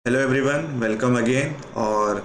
Hello everyone, welcome again. और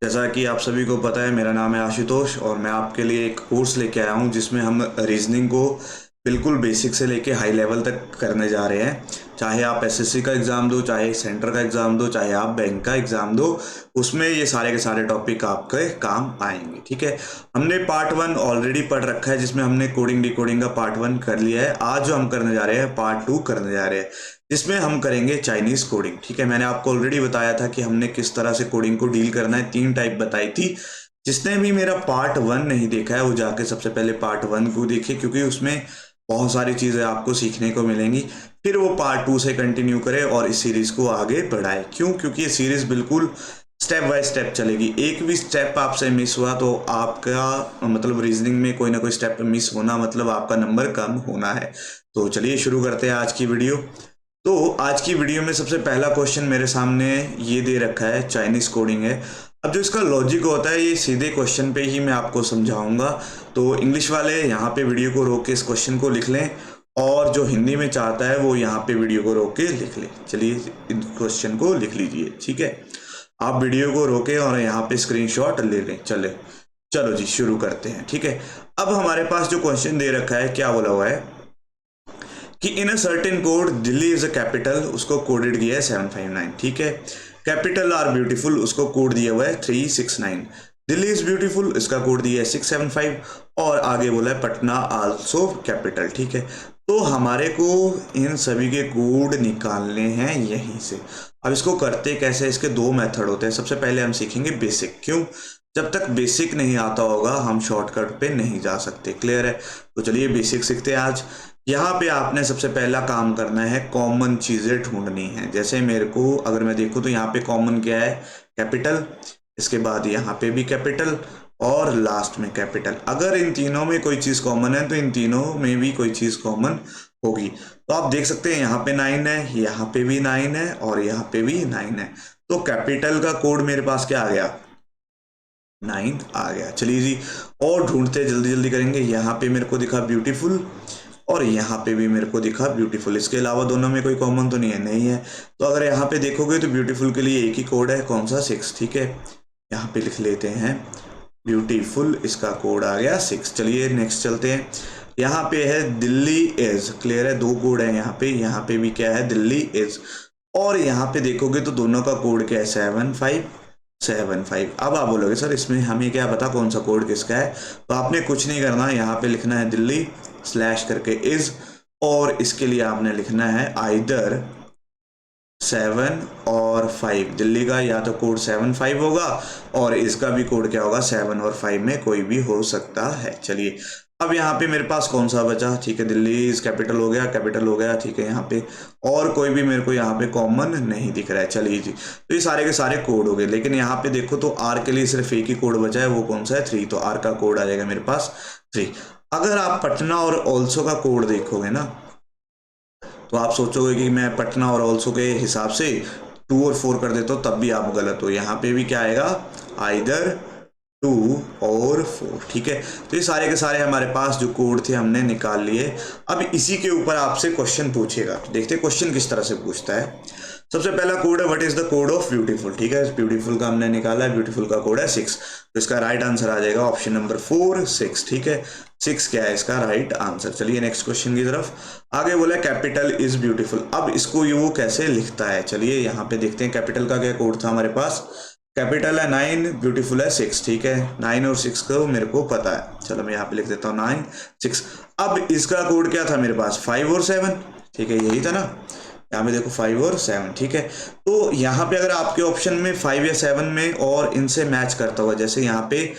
जैसा कि आप सभी को पता है, मेरा नाम है आशुतोष और मैं आपके लिए एक कोर्स लेके आया हूँ जिसमें हम रीजनिंग को बिल्कुल बेसिक से लेके हाई लेवल तक करने जा रहे हैं। चाहे आप एसएससी का एग्ज़ाम दो, चाहे सेंटर का एग्ज़ाम दो, चाहे आप बैंक का एग्ज़ाम दो, उसमें ये सारे के सारे टॉपिक आपके काम आएंगे। ठीक है, हमने पार्ट 1 ऑलरेडी पढ़ रखा है जिसमें हमने कोडिंग डिकोडिंग का पार्ट 1 कर लिया है। आज जो हम करने जा रहे हैं पार्ट 2 करने जा रहे हैं, जिसमें हम करेंगे चाइनीज़ कोडिंग। ठीक है, मैंने आपको ऑलरेडी बताया था कि हमने किस तरह से कोडिंग को डील करना है, 3 टाइप बताई थी। जिसने भी मेरा पार्ट 1 नहीं देखा है वो जाके सबसे पहले पार्ट 1 को देखे, क्योंकि उसमें बहुत सारी चीज़ें आपको सीखने को मिलेंगी। फिर वो पार्ट 2 से कंटिन्यू करे और इस सीरीज़ को आगे बढ़ाए। क्यों? क्योंकि ये सीरीज़ बिल्कुल स्टेप बाय स्टेप चलेगी। एक भी स्टेप आपसे मिस हुआ तो आपका मतलब रीजनिंग में कोई ना कोई स्टेप मिस होना मतलब आपका नंबर कम होना है। तो चलिए शुरू करते हैं आज की वीडियो। तो आज की वीडियो में सबसे पहला क्वेश्चन मेरे सामने ये दे रखा है, चाइनीज़ कोडिंग है। अब जो इसका लॉजिक होता है ये सीधे क्वेश्चन पे ही मैं आपको समझाऊंगा। तो इंग्लिश वाले यहाँ पे वीडियो को रोक के इस क्वेश्चन को लिख लें, और जो हिंदी में चाहता है वो यहाँ पे वीडियो को रोक के लिख ले। चलिए इन क्वेश्चन को लिख लीजिए। ठीक है, आप वीडियो को रोके और यहाँ पे स्क्रीनशॉट ले लें। चलो जी शुरू करते हैं। ठीक है, अब हमारे पास जो क्वेश्चन दे रखा है, क्या बोला हुआ है कि in a certain code Delhi is a capital, उसको कोडेड किया है 759। ठीक है, कैपिटल आर ब्यूटीफुल, उसको कोड दिया हुआ है 369। दिल्ली इज ब्यूटीफुल, इसका कोड दिया है 675। और आगे बोला है पटना आल्सो कैपिटल। ठीक है, तो हमारे को इन सभी के कोड निकालने हैं यहीं से। अब इसको करते कैसे? इसके दो मेथड होते हैं। सबसे पहले हम सीखेंगे बेसिक। क्यों? जब तक बेसिक नहीं आता होगा हम शॉर्टकट पे नहीं जा सकते। क्लियर है? तो चलिए बेसिक सीखते हैं आज। यहाँ पे आपने सबसे पहला काम करना है, कॉमन चीज़ें ढूंढनी है। जैसे मेरे को अगर मैं देखूँ तो यहाँ पे कॉमन क्या है? कैपिटल, इसके बाद यहाँ पे भी कैपिटल और लास्ट में कैपिटल। अगर इन तीनों में कोई चीज़ कॉमन है तो इन तीनों में भी कोई चीज़ कॉमन होगी। तो आप देख सकते हैं यहाँ पे 9 है, यहाँ पे भी 9 है और यहाँ पे भी 9 है। तो कैपिटल का कोड मेरे पास क्या आ गया? 9 आ गया। चलिए जी, और ढूंढते जल्दी जल्दी करेंगे। यहाँ पे मेरे को दिखा ब्यूटीफुल और यहाँ पे भी मेरे को दिखा ब्यूटीफुल। इसके अलावा दोनों में कोई कॉमन तो नहीं है? नहीं है। तो अगर यहाँ पे देखोगे तो ब्यूटीफुल के लिए एक ही कोड है, कौन सा? 6। ठीक है, यहाँ पे लिख लेते हैं ब्यूटीफुल, इसका कोड आ गया 6। चलिए नेक्स्ट चलते हैं। यहाँ पे है दिल्ली इज। क्लियर है? दो कोड है यहाँ पे भी क्या है? दिल्ली इज। और यहाँ पे देखोगे तो दोनों का कोड क्या है? 7575। अब आप बोलोगे सर इसमें हमें क्या पता कौन सा कोड किसका है? तो आपने कुछ नहीं करना, यहाँ पे लिखना है दिल्ली स्लैश करके इज, और इसके लिए आपने लिखना है आइदर 7 और 5। दिल्ली का या तो कोड 75 होगा और इसका भी कोड क्या होगा? 7 और 5 में कोई भी हो सकता है। चलिए अब यहाँ पे मेरे पास कौन सा बचा? ठीक है, दिल्ली इज कैपिटल हो गया, कैपिटल हो गया। ठीक है, यहाँ पे और कोई भी मेरे को यहाँ पे कॉमन नहीं दिख रहा है। चलिए जी, तो ये सारे के सारे कोड हो गए। लेकिन यहाँ पे देखो तो आर के लिए सिर्फ एक ही कोड बचा है, वो कौन सा है? 3। तो आर का कोड आ जाएगा मेरे पास 3। अगर आप पटना और ऑल्सो का कोड देखोगे ना तो आप सोचोगे कि मैं पटना और ऑल्सो के हिसाब से 2 और 4 कर देता हूँ, तब भी आप गलत हो। यहाँ पे भी क्या आएगा? आइदर 2 और 4। ठीक है, तो ये सारे के सारे हमारे पास जो कोड थे हमने निकाल लिए। अब इसी के ऊपर आपसे क्वेश्चन पूछेगा, तो देखते हैं क्वेश्चन किस तरह से पूछता है। सबसे पहला कोड है what is the code of beautiful. ठीक है, ब्यूटीफुल का हमने निकाला है, ब्यूटीफुल का कोड है 6। तो इसका राइट आंसर आ जाएगा ऑप्शन नंबर 4 6। ठीक है, 6 क्या है इसका राइट आंसर। चलिए नेक्स्ट क्वेश्चन की तरफ। आगे बोला कैपिटल इज ब्यूटीफुल। अब इसको ये वो कैसे लिखता है? चलिए यहाँ पे देखते हैं कैपिटल का क्या कोड था हमारे पास। कैपिटल है 9, ब्यूटीफुल है 6। ठीक है, 9 और 6 को मेरे को पता है। चलो मैं यहाँ पे लिख देता हूँ 9 6। अब इसका कोड क्या था मेरे पास? 5 और 7। ठीक है, यही था ना, यहाँ पे देखो 5 और 7। ठीक है, तो यहाँ पे अगर आपके ऑप्शन में 5 या 7 में और इनसे मैच करता हुआ, जैसे यहाँ पे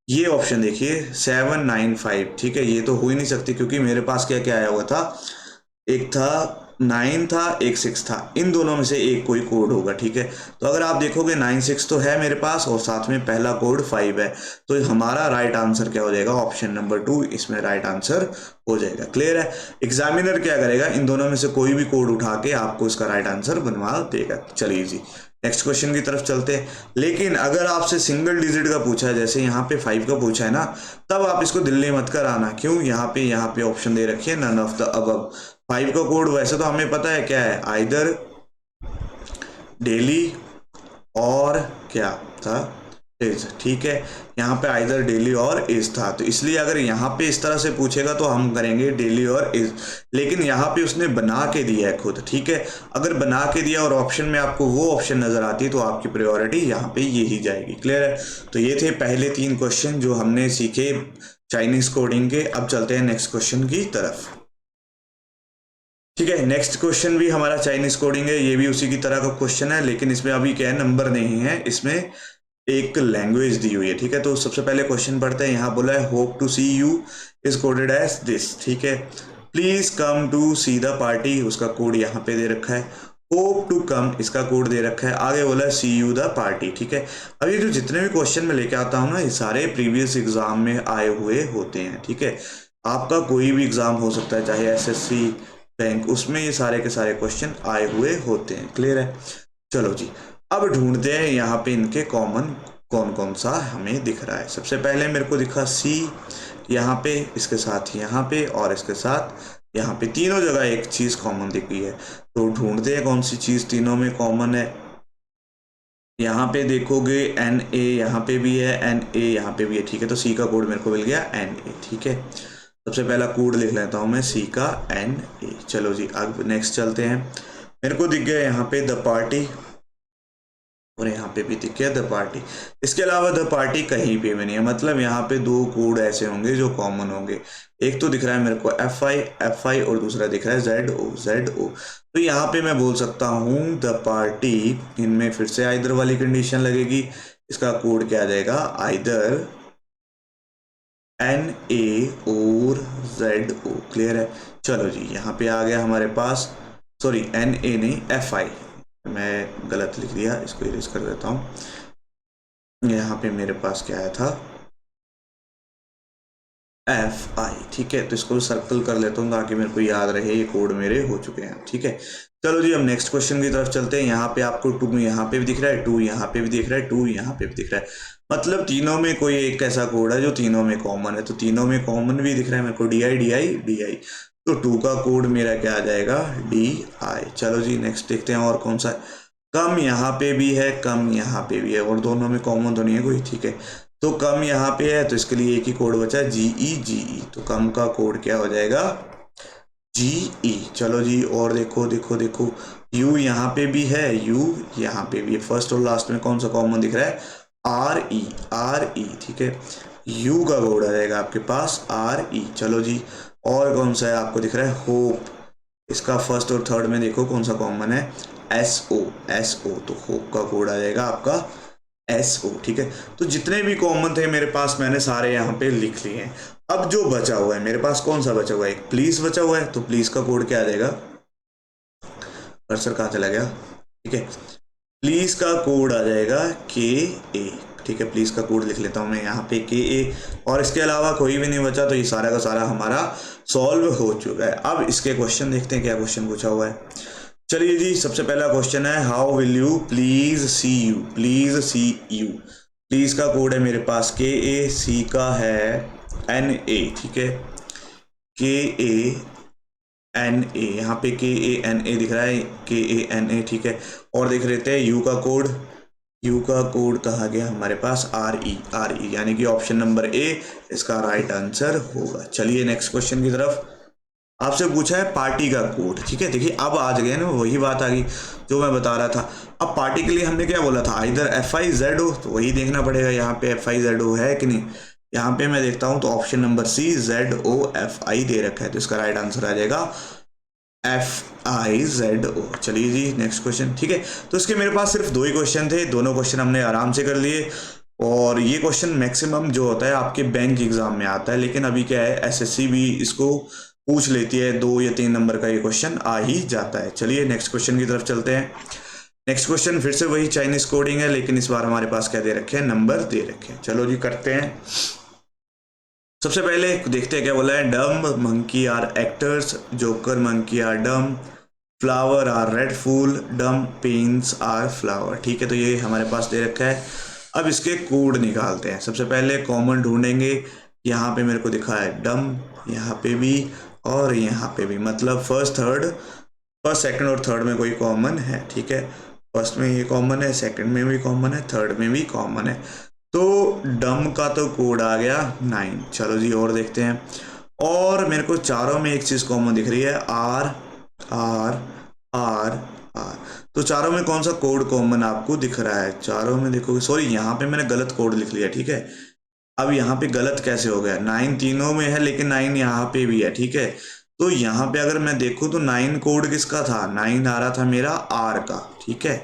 ये ऑप्शन देखिए 795। ठीक है, ये तो हो ही नहीं सकती क्योंकि मेरे पास क्या क्या आया हुआ था? एक था 9 था, एक 6 था। इन दोनों में से एक कोई कोड होगा। ठीक है, तो अगर आप देखोगे 9 6 तो है मेरे पास और साथ में पहला कोड 5 है। तो हमारा राइट आंसर क्या हो जाएगा? ऑप्शन नंबर 2 इसमें राइट आंसर हो जाएगा। क्लियर है? एग्जामिनर क्या करेगा? इन दोनों में से कोई भी कोड उठा के आपको इसका राइट आंसर बनवा देगा। चलिए जी नेक्स्ट क्वेश्चन की तरफ चलते हैं। लेकिन अगर आपसे सिंगल डिजिट का पूछा है, जैसे यहाँ पे 5 का पूछा है ना, तब आप इसको दिल्ली मत कर आना। क्यों? यहाँ पे ऑप्शन दे रखिए नन ऑफ द अबव। 5 का कोड वैसे तो हमें पता है क्या है, आइदर दिल्ली और क्या था, इज, ठीक है। यहाँ पे आइदर डेली और इज था, तो इसलिए अगर यहाँ पे इस तरह से पूछेगा तो हम करेंगे डेली और इज, लेकिन यहाँ पे उसने बना के दिया है खुद, ठीक है। अगर बना के दिया और ऑप्शन में आपको वो ऑप्शन नजर आती है तो आपकी प्रायोरिटी यहाँ पे यही जाएगी। क्लियर है? तो ये थे पहले 3 क्वेश्चन जो हमने सीखे चाइनीज कोडिंग के। अब चलते हैं नेक्स्ट क्वेश्चन की तरफ। ठीक है, नेक्स्ट क्वेश्चन भी हमारा चाइनीज कोडिंग है, ये भी उसी की तरह का क्वेश्चन है, लेकिन इसमें अभी क्या है, नंबर नहीं है, इसमें एक लैंग्वेज दी हुई है। ठीक है, तो सबसे पहले क्वेश्चन पढ़ते हैं। यहाँ बोला है hope to see you is coded as this. ठीक है, please come to see the party, उसका कोड यहाँ पे दे रखा है। होप टू कम, इसका कोड दे रखा है। आगे बोला है सी यू द पार्टी। ठीक है, अब ये जो जितने भी क्वेश्चन मैं लेके आता हूँ ना, ये सारे प्रीवियस एग्जाम में आए हुए होते हैं। ठीक है, आपका कोई भी एग्जाम हो सकता है, चाहे एसएससी, बैंक, उसमें ये सारे के सारे क्वेश्चन आए हुए होते हैं। क्लियर है? चलो जी, अब ढूंढते हैं यहाँ पे इनके कॉमन कौन कौन सा हमें दिख रहा है। सबसे पहले मेरे को दिखा सी यहाँ पे, इसके साथ यहाँ पे और इसके साथ यहाँ पे, तीनों जगह एक चीज कॉमन दिख गई है। तो ढूंढते हैं कौन सी चीज तीनों में कॉमन है। यहाँ पे देखोगे एन ए यहाँ पे भी है, एन ए यहाँ पे भी है। ठीक है, तो सी का कोड मेरे को मिल गया एन ए। ठीक है, सबसे पहला कोड लिख लेता हूँ मैं सी का एन ए। चलो जी, अब नेक्स्ट चलते हैं। मेरे को दिख गया यहाँ पे द पार्टी, और यहाँ पे भी दिख गया द पार्टी। इसके अलावा द पार्टी कहीं पे भी नहीं है, मतलब यहाँ पे 2 कोड ऐसे होंगे जो कॉमन होंगे। एक तो दिख रहा है मेरे को एफ आई और दूसरा दिख रहा है जेड ओ। तो यहाँ पे मैं बोल सकता हूँ द पार्टी, इनमें फिर से आइदर वाली कंडीशन लगेगी। इसका कोड क्या आ जाएगा, आइदर एन ए और जेड ओ। क्लियर है? चलो जी, यहाँ पे आ गया हमारे पास, सॉरी एन ए नहीं, एफ आई, मैं गलत लिख दिया, इसको इरेज कर देता हूँ। यहाँ पे मेरे पास क्या आया था, एफ आई। ठीक है, तो इसको सर्कल कर लेता हूँ ताकि मेरे को याद रहे ये कोड मेरे हो चुके हैं। ठीक है, चलो जी, अब नेक्स्ट क्वेश्चन की तरफ चलते हैं। यहाँ पे आपको 2 यहाँ पे भी दिख रहा है, 2 यहाँ पे भी दिख रहा है, 2 यहाँ पे भी दिख रहा है, मतलब तीनों में कोई एक ऐसा कोड है जो तीनों में कॉमन है। तो तीनों में कॉमन भी दिख रहा है मेरे को, D I D I D I. तो 2 का कोड मेरा क्या आ जाएगा, डी आई। चलो जी, नेक्स्ट देखते हैं और कौन सा है। कम यहाँ पे भी है, कम यहाँ पे भी है, और दोनों में कॉमन तो नहीं है कोई। ठीक है, तो कम यहाँ पे है, तो इसके लिए एक ही कोड बचा, जीई। तो कम का कोड क्या हो जाएगा, जीई। चलो जी, और देखो देखो देखो, यू यहाँ पे भी है, यू यहाँ पे भी है। फर्स्ट और लास्ट में कौन सा कॉमन दिख रहा है, आर ई। ठीक है, यू का कोड आ जाएगा आपके पास आर ई। चलो जी, और कौन सा है आपको दिख रहा है, होप। इसका फर्स्ट और थर्ड में देखो कौन सा कॉमन है, एस ओ। तो होप का कोड आ जाएगा आपका एस ओ। ठीक है, तो जितने भी कॉमन थे मेरे पास मैंने सारे यहाँ पे लिख लिए हैं। अब जो बचा हुआ है मेरे पास, कौन सा बचा हुआ है, एक प्लीज बचा हुआ है। तो प्लीज का कोड क्या आ जाएगा, कर्सर कहाँ चला गया, ठीक है, प्लीज का कोड आ जाएगा के ए। ठीक है, प्लीज का कोड लिख लेता हूँ मैं यहाँ पे के ए, और इसके अलावा कोई भी नहीं बचा। तो ये सारा का सारा हमारा सॉल्व हो चुका है। अब इसके क्वेश्चन देखते हैं क्या क्वेश्चन पूछा हुआ है। चलिए जी, सबसे पहला क्वेश्चन है, how will you please see you, please see you. Please का कोड है मेरे पास के ए, सी का है एन ए। ठीक है, के ए एन ए, यहाँ पे के ए एन ए दिख रहा है, के ए एन ए। ठीक है, और देख लेते हैं यू का कोड। यू का कोड कहा गया हमारे पास, आर ई, यानी कि ऑप्शन नंबर ए इसका राइट आंसर होगा। चलिए नेक्स्ट क्वेश्चन की तरफ। आपसे पूछा है पार्टी का कोड। ठीक है, देखिए अब आ गए ना, वही बात आ गई जो मैं बता रहा था। अब पार्टी के लिए हमने क्या बोला था, इधर एफ आई जेड ओ, तो वही देखना पड़ेगा यहाँ पे एफ आई जेड ओ है कि नहीं। यहाँ पे मैं देखता हूँ तो option number C Z O F I दे रखा है, तो इसका राइट आंसर आ जाएगा एफ आई जेड ओ। चलिए जी, नेक्स्ट क्वेश्चन। ठीक है, तो इसके मेरे पास सिर्फ 2 ही क्वेश्चन थे, दोनों क्वेश्चन हमने आराम से कर लिए। और ये क्वेश्चन मैक्सिमम जो होता है आपके बैंक एग्जाम में आता है, लेकिन अभी क्या है, एसएससी भी इसको पूछ लेती है, 2 या 3 नंबर का ये क्वेश्चन आ ही जाता है। चलिए नेक्स्ट क्वेश्चन की तरफ चलते हैं। नेक्स्ट क्वेश्चन फिर से वही चाइनीज कोडिंग है, लेकिन इस बार हमारे पास क्या दे रखे हैं, नंबर दे रखे हैं। चलो जी, करते हैं। सबसे पहले देखते हैं क्या बोला है, dumb monkey are actors, joker monkey are dumb, flower are red fool, dumb pens are flower. ठीक है, तो ये हमारे पास दे रखा है। अब इसके कोड निकालते हैं। सबसे पहले कॉमन ढूंढेंगे। यहाँ पे मेरे को दिखा है डम, यहाँ पे भी और यहाँ पे भी, मतलब फर्स्ट सेकंड और थर्ड में कोई कॉमन है। ठीक है, फर्स्ट में ये कॉमन है, सेकंड में भी कॉमन है, थर्ड में भी कॉमन है। तो डम का तो कोड आ गया 9। चलो जी और देखते हैं। और मेरे को चारों में एक चीज़ कॉमन दिख रही है, आर आर आर आर। तो चारों में कौन सा कोड कॉमन आपको दिख रहा है? चारों में देखोगे, सॉरी यहाँ पे मैंने गलत कोड लिख लिया, ठीक है। अब यहाँ पे गलत कैसे हो गया? 9 तीनों में है लेकिन 9 यहाँ पे भी है, ठीक है। तो यहाँ पे अगर मैं देखूँ तो 9 कोड किसका था? 9 आ रहा था मेरा आर का, ठीक है,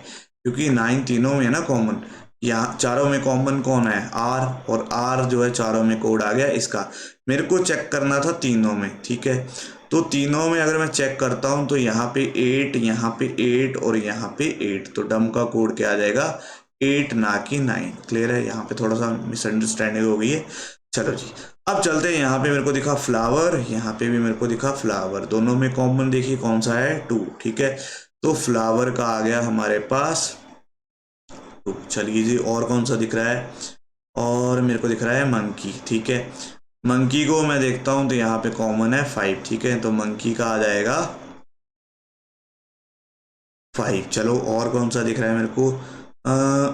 क्योंकि 9 तीनों में है ना कॉमन। यहाँ चारों में कॉमन कौन है? आर, और आर जो है चारों में कोड आ गया इसका। मेरे को चेक करना था तीनों में, ठीक है। तो तीनों में अगर मैं चेक करता हूँ तो यहाँ पे 8, यहाँ पे 8 और यहाँ पे 8, तो डम का कोड क्या आ जाएगा? 8 ना कि 9। क्लियर है? यहाँ पे थोड़ा सा मिसअंडरस्टैंडिंग हो गई है। चलो जी अब चलते हैं। यहाँ पे मेरे को दिखा फ्लावर, यहाँ पे भी मेरे को दिखा फ्लावर, दोनों में कॉमन देखिए कौन सा है? 2, ठीक है। तो फ्लावर का आ गया हमारे पास 2। चलिए जी और कौन सा दिख रहा है? और मेरे को दिख रहा है मंकी, ठीक है। मंकी को मैं देखता हूं तो यहाँ पे कॉमन है 5, ठीक है। तो मंकी का आ जाएगा 5। चलो और कौन सा दिख रहा है मेरे को?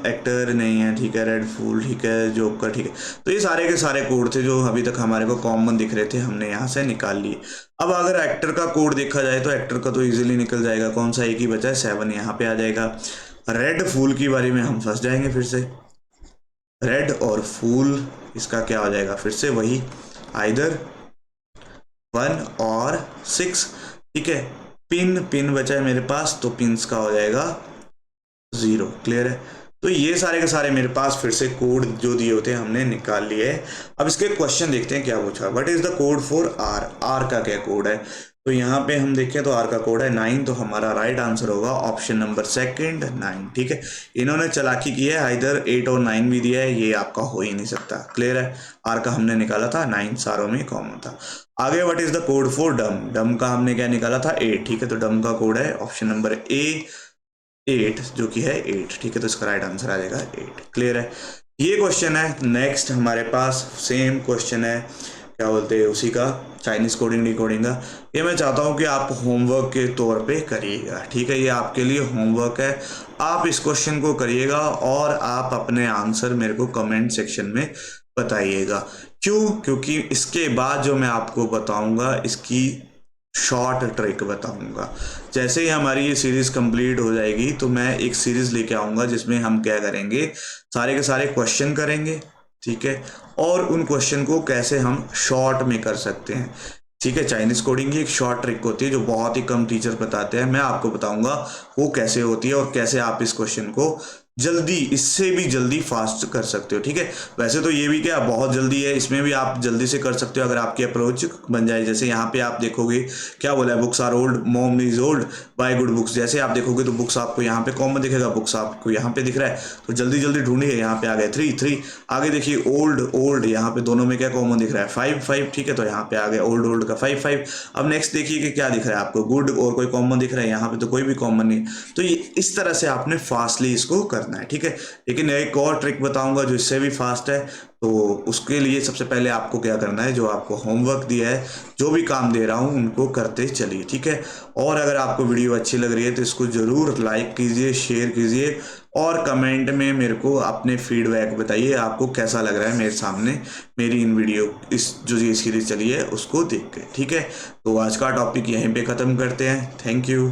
एक्टर नहीं है, ठीक है। रेड फूल, ठीक है। जोकर, ठीक है। तो ये सारे के सारे कोड थे जो अभी तक हमारे को कॉमन दिख रहे थे, हमने यहाँ से निकाल लिए। अब अगर एक्टर का कोड देखा जाए तो एक्टर का तो इजीली निकल जाएगा। कौन सा? एक ही बचा है, 7 यहाँ पे आ जाएगा। रेड फूल की बारी में हम फंस जाएंगे फिर से। रेड और फूल, इसका क्या हो जाएगा? फिर से वही, आइदर 1 और 6, ठीक है। पिन, पिन बचा है मेरे पास, तो पिंस का हो जाएगा 0। क्लियर है? तो ये सारे के सारे मेरे पास फिर से कोड जो दिए होते हैं हमने निकाल लिए। अब इसके क्वेश्चन देखते हैं क्या पूछा। What is the code for R? R का क्या कोड है? तो यहाँ पे हम देखें तो आर का कोड है 9, तो हमारा राइट आंसर होगा ऑप्शन नंबर सेकंड 9, ठीक है। इन्होंने चालाकी की है, आइदर 8 और 9 भी दिया है, ये आपका हो ही नहीं सकता। क्लियर है? आर का हमने निकाला था 9, सारों में कॉमन था। आगे what is the code for डम? डम का हमने क्या निकाला था? 8, ठीक है। तो डम का कोड है ऑप्शन नंबर ए 8, जो कि है 8, ठीक है। तो इसका राइट आंसर आ जाएगा 8। क्लियर है? ये क्वेश्चन है। नेक्स्ट हमारे पास सेम क्वेश्चन है, क्या बोलते हैं उसी का, चाइनीज कोडिंग डिकोडिंग का। ये मैं चाहता हूँ कि आप होमवर्क के तौर पे करिएगा, ठीक है। ये आपके लिए होमवर्क है, आप इस क्वेश्चन को करिएगा और आप अपने आंसर मेरे को कमेंट सेक्शन में बताइएगा। क्यों? क्योंकि इसके बाद जो मैं आपको बताऊंगा इसकी शॉर्ट ट्रिक बताऊंगा। जैसे ही हमारी ये सीरीज कंप्लीट हो जाएगी तो मैं एक सीरीज लेके आऊंगा जिसमें हम क्या करेंगे, सारे के सारे क्वेश्चन करेंगे, ठीक है। और उन क्वेश्चन को कैसे हम शॉर्ट में कर सकते हैं, ठीक है। चाइनीज कोडिंग की एक शॉर्ट ट्रिक होती है जो बहुत ही कम टीचर बताते हैं, मैं आपको बताऊंगा वो कैसे होती है और कैसे आप इस क्वेश्चन को जल्दी, इससे भी जल्दी फास्ट कर सकते हो, ठीक है। वैसे तो ये भी क्या बहुत जल्दी है, इसमें भी आप जल्दी से कर सकते हो अगर आपकी अप्रोच बन जाए। जैसे यहाँ पे आप देखोगे क्या बोला है, books are old, mom is old, buy good books. जैसे आप देखोगे तो बुक्स आपको यहाँ पे कॉमन दिखेगा, बुक्स आपको यहाँ पे दिख रहा है, तो जल्दी जल्दी ढूंढिए। यहाँ पे आ गए 3। आगे देखिए ओल्ड ओल्ड, यहाँ पे दोनों में क्या कॉमन दिख रहा है? 5, ठीक है। तो यहाँ पे आ गया ओल्ड ओल्ड का 5। अब नेक्स्ट देखिए कि क्या दिख रहा है आपको, गुड और कोई कॉमन दिख रहा है? यहाँ पे तो कोई भी कॉमन नहीं। तो ये इस तरह से आपने फास्टली इसको करना है, ठीक है। लेकिन एक और ट्रिक बताऊंगा जो इससे भी फास्ट है, तो उसके लिए सबसे पहले आपको क्या करना है, जो आपको होमवर्क दिया है, जो भी काम दे रहा हूं उनको करते चलिए, ठीक है। और अगर आपको वीडियो अच्छी लग रही है तो इसको जरूर लाइक कीजिए, शेयर कीजिए और कमेंट में मेरे को अपने फीडबैक बताइए आपको कैसा लग रहा है मेरे सामने मेरी इन वीडियो, इस जो ये सीरीज चली है उसको देख के, ठीक है। तो आज का टॉपिक यहीं पे ख़त्म करते हैं। Thank you.